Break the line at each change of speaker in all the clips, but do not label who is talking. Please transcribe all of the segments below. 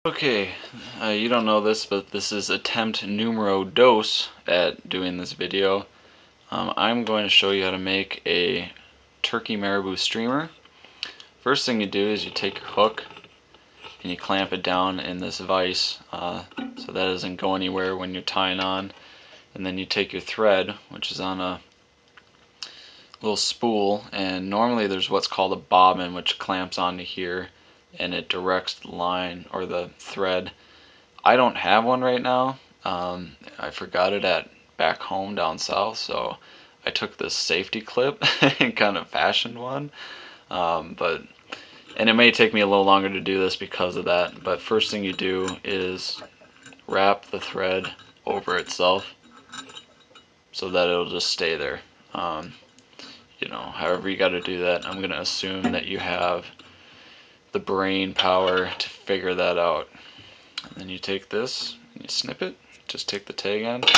Okay, you don't know this, but this is attempt numero dos at doing this video. I'm going to show you how to make a turkey marabou streamer. First thing you do is you take your hook and you clamp it down in this vise so that doesn't go anywhere when you're tying on. And then you take your thread, which is on a little spool, and normally there's what's called a bobbin, which clamps onto here and it directs the line or the thread. I don't have one right now. I forgot it at back home down south, so I took this safety clip and kind of fashioned one. And it may take me a little longer to do this because of that. But first thing you do is wrap the thread over itself so that it'll just stay there. However you got to do that. I'm gonna assume that you have the brain power to figure that out. And then you take this and you snip it. Just take the tag end.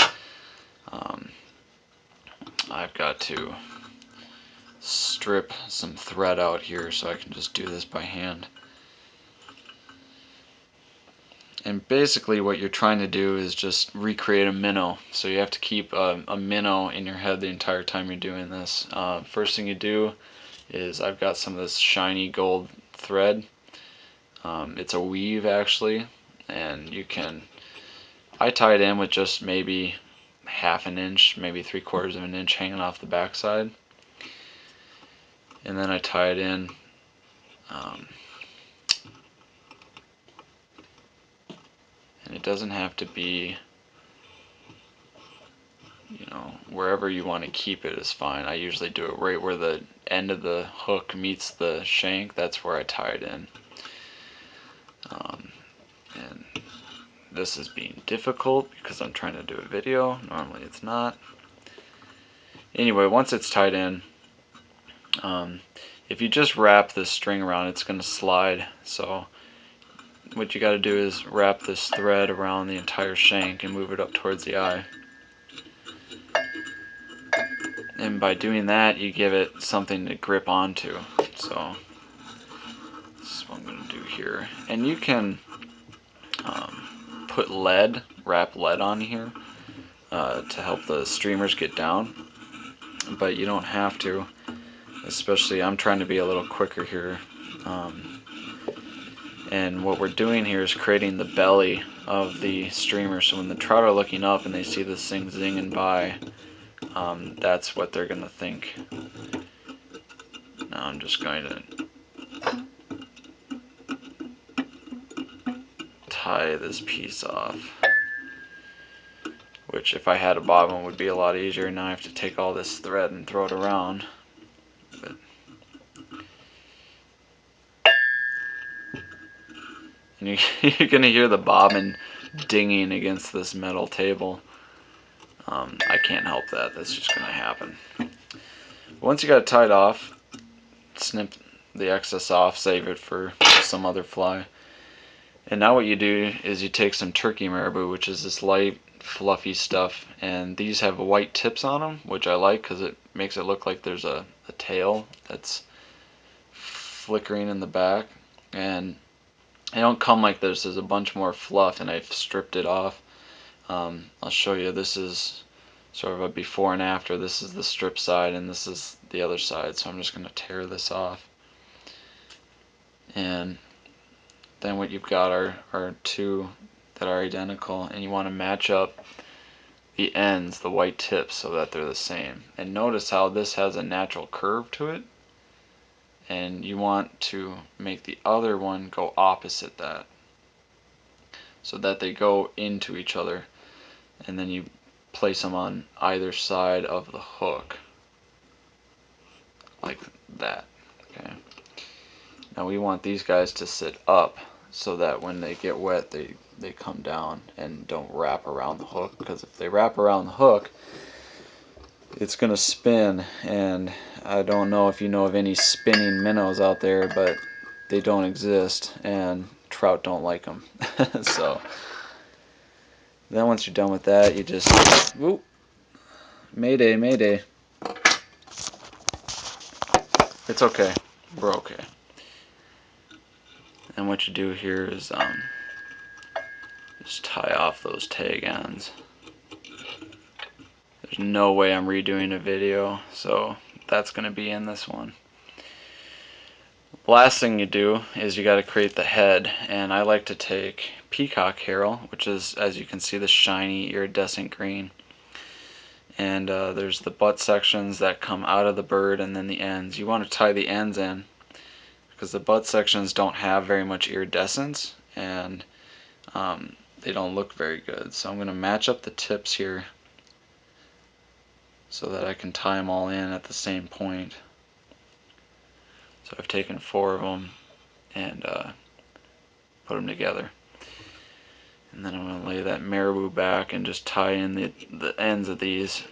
I've got to strip some thread out here so I can just do this by hand. And basically what you're trying to do is just recreate a minnow. So you have to keep a minnow in your head the entire time you're doing this. First thing you do is I've got some of this shiny gold thread. It's a weave actually, and I tie it in with just maybe half an inch, maybe 3/4 of an inch hanging off the backside. And then I tie it in and it doesn't have to be, wherever you want to keep it is fine. I usually do it right where the end of the hook meets the shank. That's where I tie it in. And this is being difficult because I'm trying to do a video. Normally it's not. Anyway, once it's tied in, if you just wrap this string around, it's going to slide. So what you got to do is wrap this thread around the entire shank and move it up towards the eye. And by doing that, you give it something to grip onto. So this is what I'm going to do here. And you can wrap lead on here to help the streamers get down. But you don't have to. Especially, I'm trying to be a little quicker here. And what we're doing here is creating the belly of the streamer, so when the trout are looking up and they see this thing zinging by, that's what they're going to think. Now I'm just going to tie this piece off, which if I had a bobbin would be a lot easier. Now I have to take all this thread and throw it around. But and you're going to hear the bobbin dinging against this metal table. I can't help that. That's just going to happen. Once you got it tied off, snip the excess off, save it for some other fly. And now what you do is you take some turkey marabou, which is this light, fluffy stuff, and these have white tips on them, which I like because it makes it look like there's a tail that's flickering in the back. And they don't come like this. There's a bunch more fluff, and I've stripped it off. I'll show you. This is sort of a before and after. This is the strip side, and this is the other side. So I'm just going to tear this off. And then what you've got are two that are identical, and you want to match up the ends, the white tips, so that they're the same. And notice how this has a natural curve to it, and you want to make the other one go opposite that, so that they go into each other, and then you place them on either side of the hook like that. Okay. Now we want these guys to sit up so that when they get wet they come down and don't wrap around the hook, because if they wrap around the hook it's gonna spin, and I don't know if you know of any spinning minnows out there, but they don't exist and trout don't like them. So then once you're done with that, you just, whoop, mayday, mayday. It's okay, we're okay. And what you do here is Just tie off those tag ends. There's no way I'm redoing a video, so that's going to be in this one. Last thing you do is you got to create the head, and I like to take peacock herring, which is, as you can see, the shiny iridescent green. And there's the butt sections that come out of the bird, and then the ends. You want to tie the ends in because the butt sections don't have very much iridescence, and they don't look very good. So I'm going to match up the tips here so that I can tie them all in at the same point. So I've taken 4 of them and put them together. And then I'm going to lay that marabou back and just tie in the ends of these.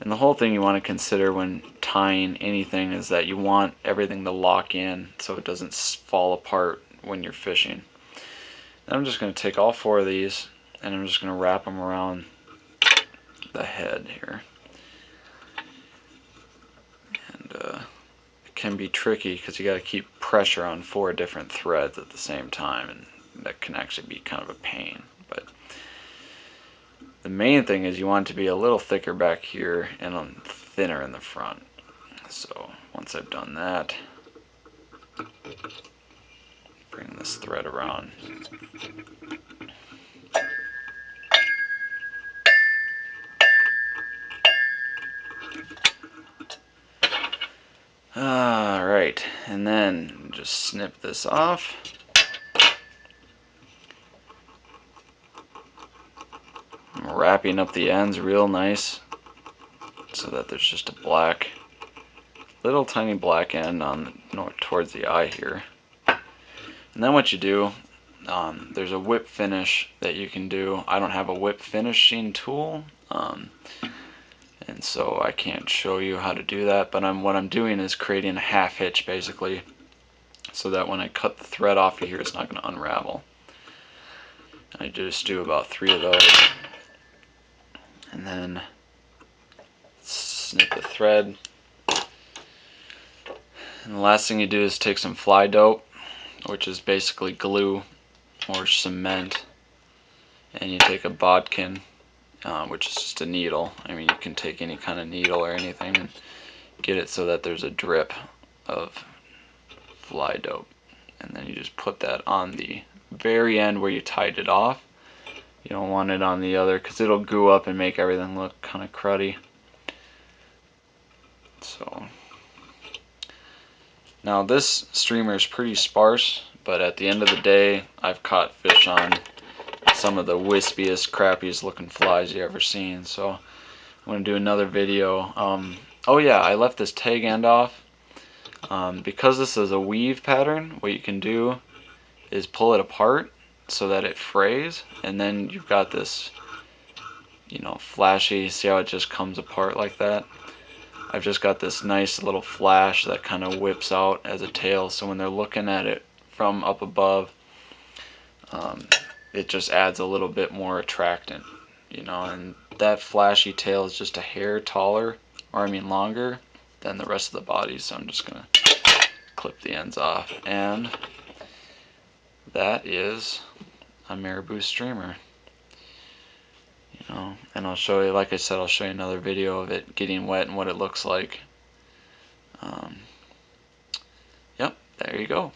And the whole thing you want to consider when tying anything is that you want everything to lock in so it doesn't fall apart when you're fishing. And I'm just going to take all 4 of these and I'm just going to wrap them around the head here. And it can be tricky because you got to keep pressure on 4 different threads at the same time, and that can actually be kind of a pain. But the main thing is you want it to be a little thicker back here and thinner in the front. So once I've done that, bring this thread around. Alright, and then just snip this off. I'm wrapping up the ends real nice so that there's just a little tiny black end on towards the eye here. And then what you do, there's a whip finish that you can do. I don't have a whip finishing tool, and so I can't show you how to do that, but what I'm doing is creating a half hitch basically, so that when I cut the thread off of here, it's not going to unravel. I just do about 3 of those, and then snip the thread. And the last thing you do is take some fly dope, which is basically glue or cement, and you take a bodkin, which is just a needle. I mean, you can take any kind of needle or anything and get it so that there's a drip of fly dope, and then you just put that on the very end where you tied it off. You don't want it on the other because it'll goo up and make everything look kind of cruddy. So now this streamer is pretty sparse, but at the end of the day I've caught fish on some of the wispiest, crappiest looking flies you ever seen. So I'm going to do another video. Oh yeah, I left this tag end off. Because this is a weave pattern, what you can do is pull it apart so that it frays, and then you've got this, you know, flashy, see how it just comes apart like that? I've just got this nice little flash that kind of whips out as a tail, so when they're looking at it from up above, it just adds a little bit more attractant, you know, and that flashy tail is just a hair taller, or I mean longer, than the rest of the body, so I'm just going to clip the ends off, and that is a marabou streamer. You know, and I'll show you, like I said, I'll show you another video of it getting wet and what it looks like. Yep, there you go.